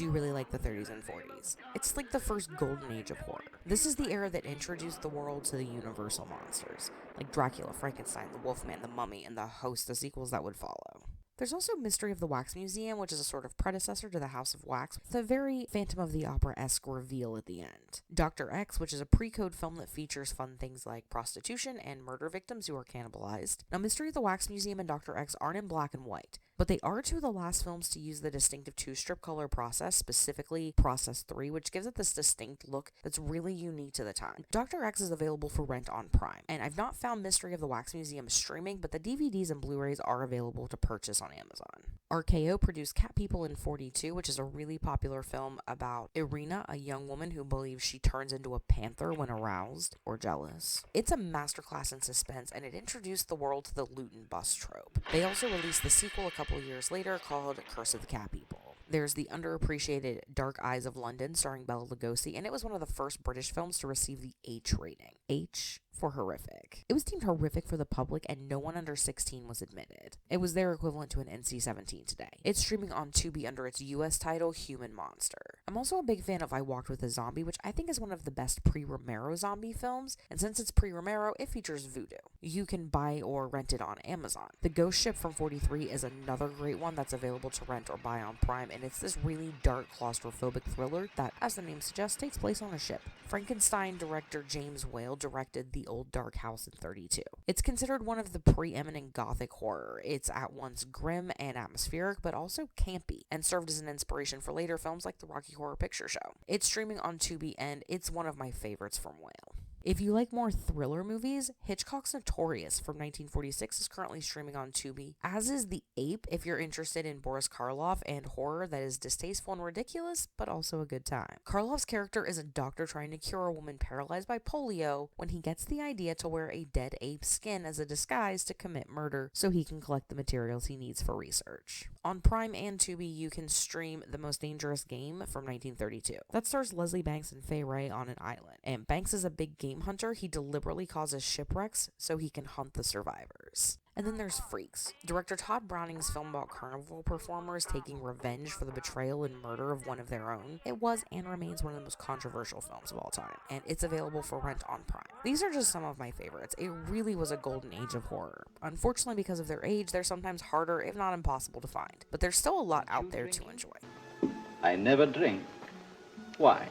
do really like the 30s and 40s. It's like the first golden age of horror. This is the era that introduced the world to the universal monsters, like Dracula, Frankenstein, the Wolfman, the Mummy, and the host of sequels that would follow. There's also Mystery of the Wax Museum, which is a sort of predecessor to the House of Wax, with a very Phantom of the Opera-esque reveal at the end. Dr. X, which is a pre-code film that features fun things like prostitution and murder victims who are cannibalized. Now, Mystery of the Wax Museum and Dr. X aren't in black and white, but they are two of the last films to use the distinctive two-strip color process, specifically Process 3, which gives it this distinct look that's really unique to the time. Dr. X is available for rent on Prime, and I've not found Mystery of the Wax Museum streaming, but the DVDs and Blu-rays are available to purchase on Amazon. RKO produced Cat People in 42, which is a really popular film about Irina, a young woman who believes she turns into a panther when aroused or jealous. It's a masterclass in suspense, and it introduced the world to the loot and bust trope. They also released the sequel a couple years later called Curse of the Cat People. There's the underappreciated Dark Eyes of London starring Bela Lugosi, and it was one of the first British films to receive the H rating. H for horrific. It was deemed horrific for the public, and no one under 16 was admitted. It was their equivalent to an NC-17 today. It's streaming on Tubi under its US title, Human Monster. I'm also a big fan of I Walked with a Zombie, which I think is one of the best pre-Romero zombie films, and since it's pre-Romero, it features voodoo. You can buy or rent it on Amazon. The Ghost Ship from 43 is another great one that's available to rent or buy on Prime, and it's this really dark, claustrophobic thriller that, as the name suggests, takes place on a ship. Frankenstein director James Whale directed The Old Dark House in 32. It's considered one of the preeminent gothic horror. It's at once grim and atmospheric, but also campy, and served as an inspiration for later films like the Rocky Horror Picture Show. It's streaming on Tubi, and it's one of my favorites from Whale. If you like more thriller movies, Hitchcock's Notorious from 1946 is currently streaming on Tubi, as is The Ape if you're interested in Boris Karloff and horror that is distasteful and ridiculous, but also a good time. Karloff's character is a doctor trying to cure a woman paralyzed by polio when he gets the idea to wear a dead ape's skin as a disguise to commit murder so he can collect the materials he needs for research. On Prime and Tubi, you can stream The Most Dangerous Game from 1932. That stars Leslie Banks and Fay Wray on an island, and Banks is a big game hunter. He deliberately causes shipwrecks so he can hunt the survivors. And then there's Freaks, director Todd Browning's film about carnival performers taking revenge for the betrayal and murder of one of their own. It was and remains one of the most controversial films of all time, and it's available for rent on Prime. These are just some of my favorites. It really was a golden age of horror. Unfortunately, because of their age, they're sometimes harder, if not impossible, to find. But there's still a lot out there to enjoy. I never drink. Why?